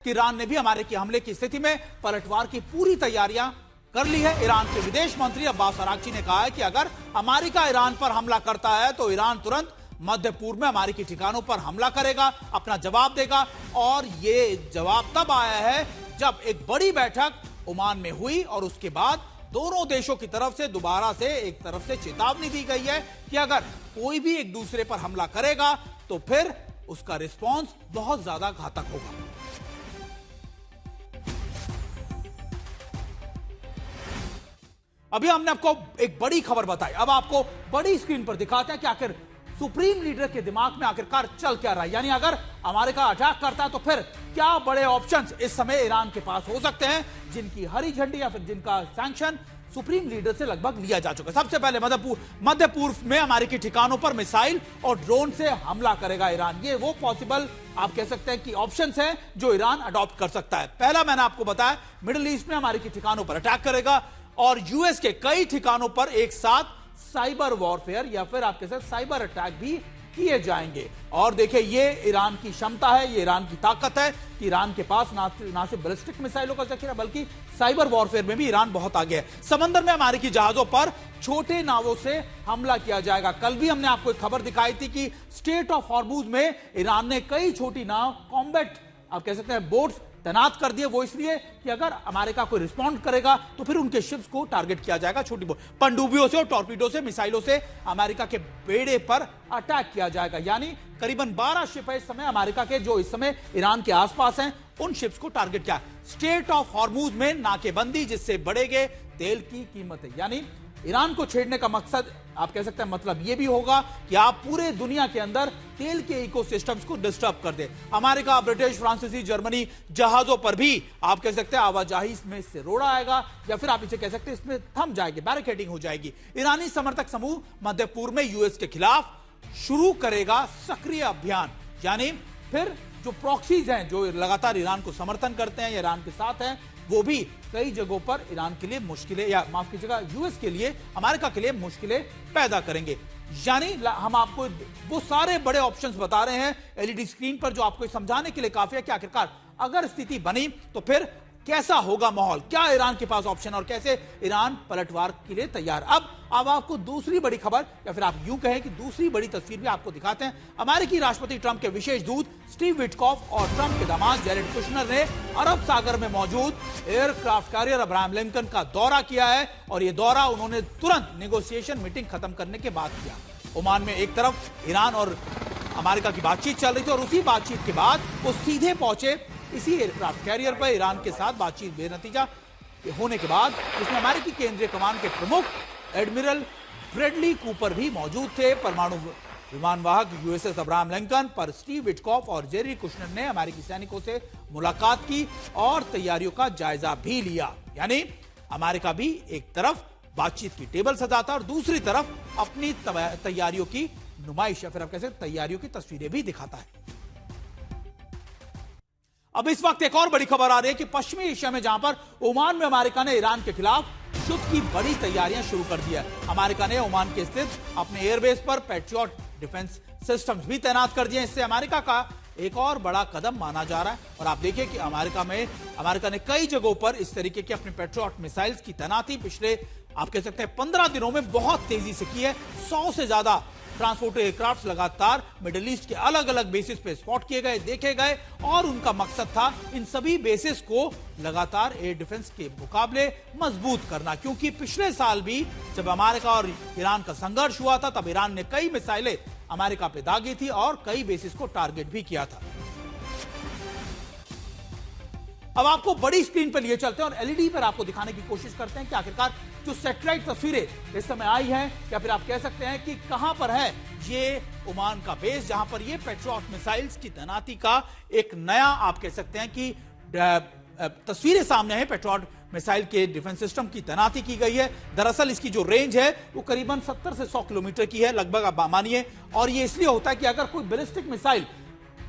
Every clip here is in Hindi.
कि ईरान ने भी अमेरिकी हमले की स्थिति में पलटवार की पूरी तैयारियां कर ली है। ईरान के विदेश मंत्री अब्बास अरागची ने कहा है कि अगर अमेरिका ईरान पर हमला करता है तो ईरान तुरंत मध्य पूर्व में अमेरिकी ठिकानों पर हमला करेगा, अपना जवाब देगा। और ये जवाब तब आया है जब एक बड़ी बैठक ओमान में हुई और उसके बाद दोनों देशों की तरफ से दोबारा से एक तरफ से चेतावनी दी गई है कि अगर कोई भी एक दूसरे पर हमला करेगा तो फिर उसका रिस्पॉन्स बहुत ज्यादा घातक होगा। अभी हमने आपको एक बड़ी खबर बताई, अब आपको बड़ी स्क्रीन पर दिखाते हैं कि आखिर सुप्रीम लीडर के दिमाग में आखिरकार चल क्या रहा है। यानी अगर अमेरिका अटैक करता है तो फिर क्या बड़े ऑप्शंस इस समय ईरान के पास हो सकते हैं, जिनकी हरी झंडी या फिर जिनका सैंक्शन सुप्रीम लीडर से लगभग लिया जा चुका है। सबसे पहले मध्य पूर्व में अमेरिकी ठिकानों पर मिसाइल और ड्रोन से हमला करेगा ईरान। ये वो पॉसिबल आप कह सकते हैं कि ऑप्शंस हैं जो ईरान अडॉप्ट कर सकता है। पहला मैंने आपको बताया, मिडिल ईस्ट में अमेरिकी ठिकानों पर अटैक करेगा और यूएस के कई ठिकानों पर एक साथ साइबर वॉरफेयर या फिर आप कह सकते हैं साइबर अटैक भी किए जाएंगे। और देखिए, ये ईरान की क्षमता है, ये ईरान की ताकत है कि ईरान के पास ना सिर्फ बैलिस्टिक मिसाइलों का जखीरा बल्कि साइबर वॉरफेयर में भी ईरान बहुत आगे है। समंदर में अमेरिकी जहाजों पर छोटे नावों से हमला किया जाएगा। कल भी हमने आपको एक खबर दिखाई थी कि स्ट्रेट ऑफ हॉर्मुज में ईरान ने कई छोटी नाव, कॉम्बैट आप कह सकते हैं बोट्स तैनात कर दिए। वो इसलिए कि अगर अमेरिका कोई रिस्पॉन्ड करेगा तो फिर उनके शिप्स को टारगेट किया जाएगा। छोटी पनडुब्बियों से और टॉर्पीडो से, मिसाइलों से अमेरिका के बेड़े पर अटैक किया जाएगा। यानी करीबन 12 शिप है इस समय अमेरिका के जो इस समय ईरान के आसपास हैं, उन शिप्स को टारगेट किया। स्ट्रेट ऑफ हॉर्मुज में नाकेबंदी, जिससे बढ़ेंगे तेल की कीमतें। यानी ईरान को छेड़ने का मकसद आप कह सकते हैं मतलब यह भी होगा कि आप पूरे दुनिया के अंदर तेल के इकोसिस्टम्स को डिस्टर्ब कर दे। अमेरिका, ब्रिटिश, फ्रांसीसी, जर्मनी जहाजों पर भी आप कह सकते हैं आवाजाही इसमें इससे रोड़ा आएगा या फिर आप इसे कह सकते हैं इसमें थम जाएगी, बैरिकेडिंग हो जाएगी। ईरानी समर्थक समूह मध्य पूर्व में यूएस के खिलाफ शुरू करेगा सक्रिय अभियान। यानी फिर जो प्रॉक्सीज हैं जो लगातार ईरान को समर्थन करते हैं या ईरान के साथ हैं, वो भी कई जगहों पर ईरान के लिए मुश्किलें या माफ कीजिएगा यूएस के लिए, अमेरिका के लिए मुश्किलें पैदा करेंगे। यानी हम आपको वो सारे बड़े ऑप्शंस बता रहे हैं एलईडी स्क्रीन पर, जो आपको समझाने के लिए काफी है कि आखिरकार अगर स्थिति बनी तो फिर कैसा होगा माहौल, क्या ईरान के पास ऑप्शन और कैसे ईरान पलटवार के लिए तैयार। अब आपको दूसरी बड़ी खबर या फिर आप यूं कहें कि दूसरी बड़ी तस्वीर भी आपको दिखाते हैं। अमेरिकी राष्ट्रपति ट्रंप के विशेष दूत स्टीव विटकॉफ और ट्रंप के दामाद जैरेड कुशनर ने अरब सागर में मौजूद एयरक्राफ्ट कैरियर अब्राहम लिंकन का दौरा किया है और यह दौरा उन्होंने तुरंत नेगोशिएशन मीटिंग खत्म करने के बाद किया। ओमान में एक तरफ ईरान और अमेरिका की बातचीत चल रही थी और उसी बातचीत के बाद वो सीधे पहुंचे इसी एयरक्राफ्ट कैरियर पर। ईरान के साथ बातचीत बेनतीजा होने के बाद इसमें अमेरिकी केंद्रीय कमान के प्रमुख एडमिरल ब्रैडली कूपर भी मौजूद थे। परमाणु विमानवाहक यूएसएस अब्राहम लिंकन पर स्टीव विटकॉफ और जेरी कुशनर ने अमेरिकी सैनिकों से मुलाकात की और तैयारियों का जायजा भी लिया। यानी अमेरिका भी एक तरफ बातचीत की टेबल सजाता और दूसरी तरफ अपनी तैयारियों की नुमाइश या फिर आप कह सकते तैयारियों की तस्वीरें भी दिखाता है। अब इस वक्त एक और बड़ी खबर आ रही है कि पश्चिमी एशिया में जहां पर ओमान में अमेरिका ने ईरान के खिलाफ युद्ध की बड़ी तैयारियां शुरू कर दी है। अमेरिका ने ओमान के स्थित अपने एयरबेस पर पैट्रियट डिफेंस सिस्टम्स भी तैनात कर दिए। इससे अमेरिका का एक और बड़ा कदम माना जा रहा है। और आप देखिए कि अमेरिका ने कई जगहों पर इस तरीके के अपने पैट्रियट मिसाइल्स की तैनाती पिछले आप कह सकते हैं 15 दिनों में बहुत तेजी से की है। 100 से ज्यादा ट्रांसपोर्ट एयरक्राफ्ट लगातार मिडिल ईस्ट के अलग अलग बेसिस पे स्पॉट किए गए, देखे गए और उनका मकसद था इन सभी बेसिस को लगातार एयर डिफेंस के मुकाबले मजबूत करना। क्योंकि पिछले साल भी जब अमेरिका और ईरान का संघर्ष हुआ था तब ईरान ने कई मिसाइलें अमेरिका पे दागी थी और कई बेसिस को टारगेट भी किया था। अब आपको बड़ी स्क्रीन पर लिए चलते हैं और एलईडी पर आपको दिखाने की कोशिश करते हैं कि आखिरकार जो सैटेलाइट तस्वीरें इस समय आई हैं या फिर आप कह सकते हैं कि कहां पर है ये ओमान का बेस, जहां पर ये पैट्रियट मिसाइल्स की तैनाती का एक नया आप कह सकते हैं कि तस्वीरें सामने है। पैट्रियट मिसाइल के डिफेंस सिस्टम की तैनाती की गई है। दरअसल इसकी जो रेंज है वो करीबन 70 से 100 किलोमीटर की है लगभग, आप मानिए। और ये इसलिए होता है कि अगर कोई बैलिस्टिक मिसाइल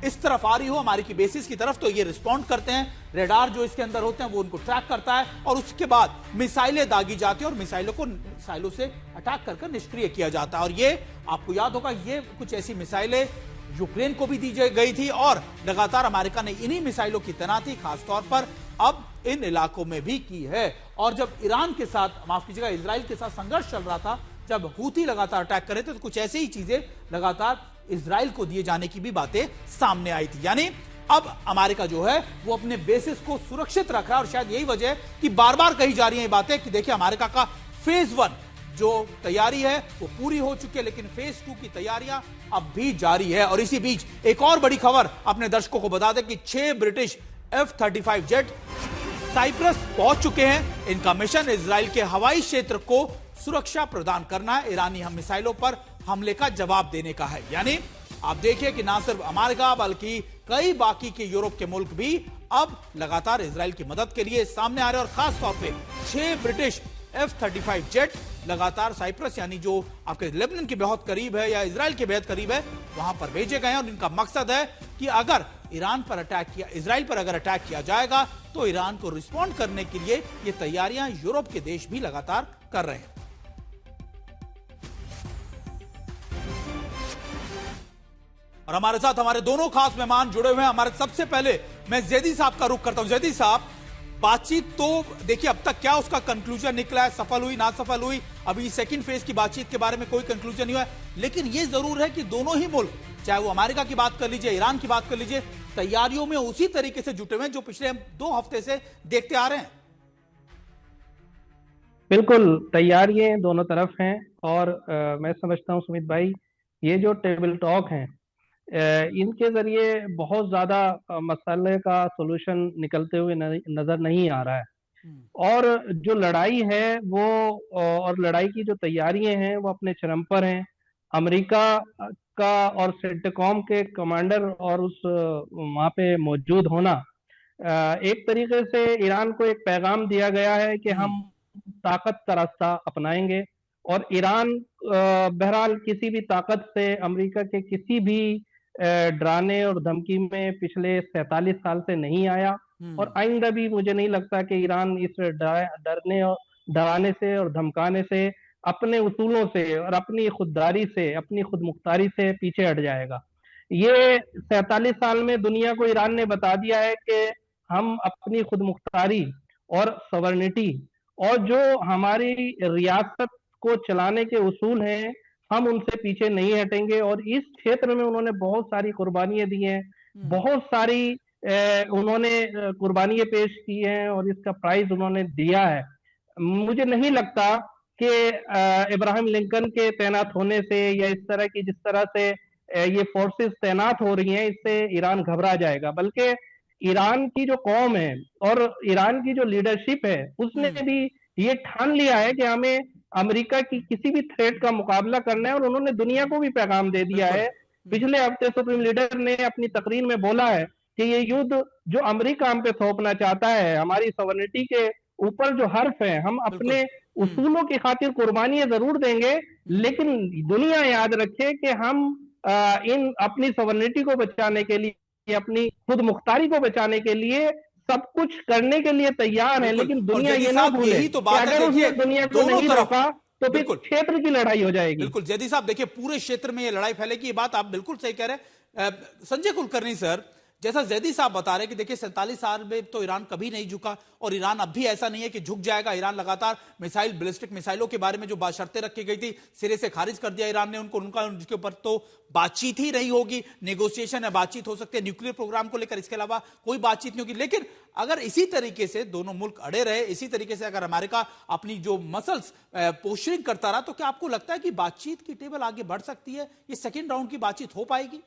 इस तरफ आ रही हो अमेरिकी बेसिस की तरफ तो ये रिस्पॉन्ड करते हैं। रेडार जो इसके अंदर होते हैं वो उनको ट्रैक करता है और उसके बाद मिसाइलें दागी जाती हैं और मिसाइलों से अटैक कर निष्क्रिय किया जाता है। और ये आपको याद होगा, ये कुछ ऐसी मिसाइलें यूक्रेन को भी दी गई थी और लगातार अमेरिका ने इन्हीं मिसाइलों की तैनाती खासतौर पर अब इन इलाकों में भी की है। और जब ईरान के साथ, माफ कीजिएगा, इजराइल के साथ संघर्ष चल रहा था, जब हूती लगातार अटैक कर रहे थे, तो कुछ ऐसी ही चीजें लगातार इजराइल को दिए जाने की भी बातें सामने आई थी। यानी अब अमेरिका जो है वो अपने बेसिस को सुरक्षित रख रहा है और शायद यही वजह है कि बार बार कही जा रही है ये बातें कि देखिए अमेरिका का फेज 1 जो तैयारी है वो पूरी हो चुकी है, लेकिन फेज 2 की तैयारियां अब भी जारी है। और इसी बीच एक और बड़ी खबर अपने दर्शकों को बता दें कि 6 ब्रिटिश F-35 जेट साइप्रस पहुंच चुके हैं। इनका मिशन इजराइल के हवाई क्षेत्र को सुरक्षा प्रदान करना है, ईरानी हम मिसाइलों पर हमले का जवाब देने का है। यानी आप देखिए कि ना सिर्फ अमेरिका बल्कि कई बाकी के यूरोप के मुल्क भी अब लगातार इजराइल की मदद के लिए सामने आ रहे हैं और खास तौर पे 6 ब्रिटिश F-35 जेट लगातार साइप्रस, यानी जो आपके लेबनान के बहुत करीब है या इजराइल के बेहद करीब है, वहां पर भेजे गए हैं। और इनका मकसद है कि अगर ईरान पर अटैक किया, इजराइल पर अगर अटैक किया जाएगा तो ईरान को रिस्पॉन्ड करने के लिए ये तैयारियां यूरोप के देश भी लगातार कर रहे हैं। और हमारे साथ हमारे दोनों खास मेहमान जुड़े हुए हैं। हमारे सबसे पहले मैं जैदी साहब का रुख करता हूं। जैदी साहब, बातचीत तो देखिए अब तक क्या उसका कंक्लूजन निकला है, सफल हुई ना सफल हुई, अभी सेकंड फेज की बातचीत के बारे में कोई कंक्लूजन नहीं हुआ, लेकिन यह जरूर है कि दोनों ही मुल्क, चाहे वो अमेरिका की बात कर लीजिए, ईरान की बात कर लीजिए, तैयारियों में उसी तरीके से जुटे हुए हैं जो पिछले हम 2 हफ्ते से देखते आ रहे हैं। बिल्कुल, तैयारियां दोनों तरफ हैं और मैं समझता हूं सुमित भाई, ये जो टेबल टॉक हैं इनके जरिए बहुत ज्यादा मसले का सॉल्यूशन निकलते हुए नजर नहीं आ रहा है। और जो लड़ाई है वो और लड़ाई की जो तैयारियां हैं वो अपने चरम पर हैं। अमेरिका का और सेंटकॉम के कमांडर और उस वहाँ पे मौजूद होना, एक तरीके से ईरान को एक पैगाम दिया गया है कि हम ताकत का रास्ता अपनाएंगे और ईरान बहरहाल किसी भी ताकत से, अमेरिका के किसी भी डराने और धमकी में पिछले 47 साल से नहीं आया और आइंदा भी मुझे नहीं लगता कि ईरान इस डरने और डराने से और धमकाने से, अपने उसूलों से और अपनी खुददारी से, अपनी खुदमुख्तारी से पीछे हट जाएगा। ये 47 साल में दुनिया को ईरान ने बता दिया है कि हम अपनी खुदमुख्तारी और सवर्निटी और जो हमारी रियासत को चलाने के उसूल हैं, हम उनसे पीछे नहीं हटेंगे। और इस क्षेत्र में उन्होंने बहुत सारी कुर्बानियां दी हैं, बहुत सारी उन्होंने कुर्बानियां पेश की हैं और इसका प्राइस उन्होंने दिया है। मुझे नहीं लगता कि इब्राहिम लिंकन के तैनात होने से या इस तरह की, जिस तरह से ये फोर्सेस तैनात हो रही हैं, इससे ईरान घबरा जाएगा, बल्कि ईरान की जो कौम है और ईरान की जो लीडरशिप है उसने भी ये ठान लिया है कि हमें अमेरिका की किसी भी थ्रेट का मुकाबला करना है। और उन्होंने दुनिया को भी पैगाम दे दिया है। पिछले हफ्ते सुप्रीम लीडर ने अपनी तकरीर में बोला है कि ये युद्ध जो अमेरिका हम पे थोपना चाहता है, हमारी सॉवरेनिटी के ऊपर जो हर्फ है, हम अपने उसूलों की खातिर कुर्बानियां जरूर देंगे, लेकिन दुनिया याद रखे कि हम इन अपनी सॉवरेनिटी को बचाने के लिए, अपनी खुद मुख्तारी को बचाने के लिए सब कुछ करने के लिए तैयार है। लेकिन दुनिया ये ना भूले कि अगर उसने दुनिया को नहीं रोका तो फिर क्षेत्र की लड़ाई हो जाएगी। बिल्कुल जैदी साहब, देखिए पूरे क्षेत्र में ये लड़ाई फैलेगी, ये बात आप बिल्कुल सही कह रहे हैं। संजय कुलकर्णी सर, जैसा जैदी साहब बता रहे हैं कि देखिए 47 साल में तो ईरान कभी नहीं झुका और ईरान अब भी ऐसा नहीं है कि झुक जाएगा। ईरान लगातार मिसाइल, बैलिस्टिक मिसाइलों के बारे में जो शर्तें रखी गई थी सिरे से खारिज कर दिया ईरान ने उनको, उनके ऊपर तो बातचीत ही नहीं होगी, नेगोशिएशन है, बातचीत हो सकती है न्यूक्लियर प्रोग्राम को लेकर, इसके अलावा कोई बातचीत नहीं होगी। लेकिन अगर इसी तरीके से दोनों मुल्क अड़े रहे, इसी तरीके से अगर अमेरिका अपनी जो मसल्स पोस्चरिंग करता रहा, तो क्या आपको लगता है कि बातचीत की टेबल आगे बढ़ सकती है? ये सेकेंड राउंड की बातचीत हो पाएगी?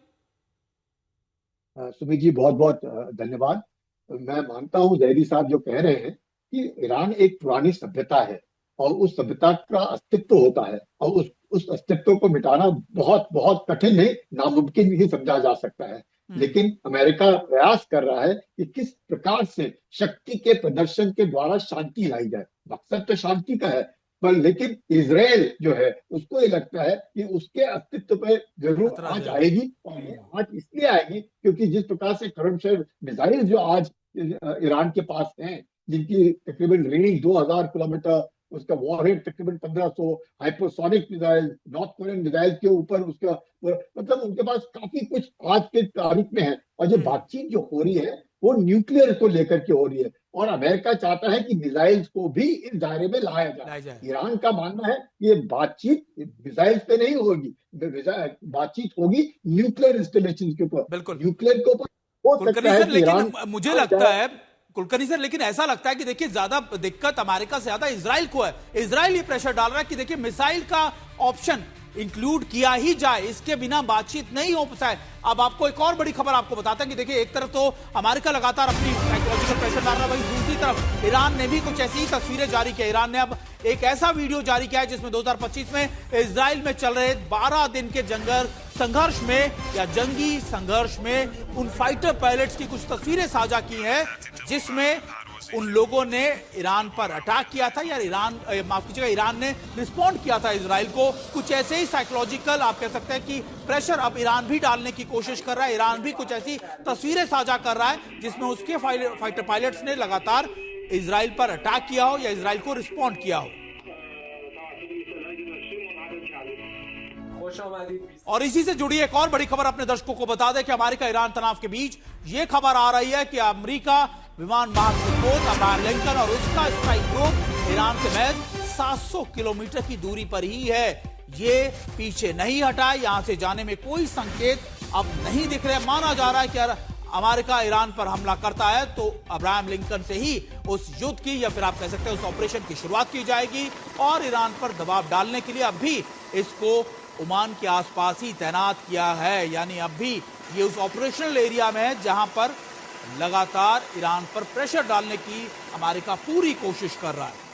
सुमित जी, बहुत बहुत धन्यवाद। मैं मानता हूं जैदी साहब जो कह रहे हैं कि ईरान एक पुरानी सभ्यता है और उस सभ्यता का अस्तित्व होता है और उस अस्तित्व को मिटाना बहुत बहुत कठिन है, नामुमकिन ही समझा जा सकता है। लेकिन अमेरिका प्रयास कर रहा है कि किस प्रकार से शक्ति के प्रदर्शन के द्वारा शांति लाई जाए। मकसद तो शांति का है, पर लेकिन इजराइल जो है उसको ये लगता है कि उसके अस्तित्व पे जरूर आज आएगी। और आज इसलिए आएगी क्योंकि जिस प्रकार से क्रमशः मिसाइल जो आज ईरान के पास हैं, जिनकी तकरीबन रेंज 2000 किलोमीटर उसका वॉरहेड तकरीबन 1500 hypersonic missile, north Korean missile के ऊपर उसका, मतलब उनके पास काफी कुछ आज के तारीख में है। और जो बातचीत जो हो रही है वो न्यूक्लियर को लेकर के हो रही है, और अमेरिका चाहता है कि मिसाइल्स को भी इस दायरे में लाया जाए। ईरान का मानना है कि ये बातचीत मिसाइल्स पे नहीं होगी, बातचीत होगी न्यूक्लियर इंस्टॉलेशन के ऊपर, बिल्कुल न्यूक्लियर के ऊपर हो सकता है कि ईरान, मुझे लगता है कुलकर्णी सर, लेकिन ऐसा लगता है कि देखिए ज्यादा दिक्कत अमेरिका से ज्यादा इजराइल को है। इजराइल ये प्रेशर डाल रहा है कि देखिए मिसाइल का ऑप्शन इंक्लूड किया ही जाए, इसके बिना बातचीत नहीं हो पाए। अब आपको एक और बड़ी खबर आपको बताते हैं कि देखिए एक तरफ तो अमेरिका लगातार अपनी साइकोलॉजिकल प्रेशर डाल रहा है, वहीं दूसरी तरफ ईरान ने भी कुछ ऐसी ही तस्वीरें जारी की। ईरान ने अब एक ऐसा वीडियो जारी किया है जिसमें 2025 में इजराइल में चल रहे 12 दिन के संघर्ष में या जंगी संघर्ष में उन फाइटर पायलट्स की कुछ तस्वीरें साझा की हैं, जिसमें उन लोगों ने ईरान पर अटैक किया था, या ईरान ने रिस्पॉन्ड किया था इजराइल को। कुछ ऐसे ही साइकोलॉजिकल आप कह सकते हैं कि प्रेशर अब ईरान भी डालने की कोशिश कर रहा है। ईरान भी कुछ ऐसी तस्वीरें साझा कर रहा है जिसमें उसके फाइटर पायलट्स ने लगातार इजराइल पर अटैक किया हो या इजराइल को रिस्पॉन्ड किया हो। और इसी से जुड़ी एक और बड़ी खबर अपने दर्शकों को बता दें कि अमेरिका ईरान तनाव के बीच यह खबर आ रही है कि अमेरिका विमान महासचिव अब्राहम लिंकन और उसका स्ट्राइक ग्रुप ईरान से महज 700 किलोमीटर की दूरी पर ही है। ये पीछे नहीं हटा, यहां से जाने में कोई संकेत अब नहीं दिख रहे। माना जा रहा है कि अमेरिका ईरान पर हमला करता है तो अब्राहम लिंकन से ही उस युद्ध की, या फिर आप कह सकते हैं उस ऑपरेशन की शुरुआत की जाएगी। और ईरान पर दबाव डालने के लिए अब भी इसको ओमान के आसपास ही तैनात किया है, यानी अब भी ये उस ऑपरेशनल एरिया में है जहां पर लगातार ईरान पर प्रेशर डालने की अमेरिका पूरी कोशिश कर रहा है।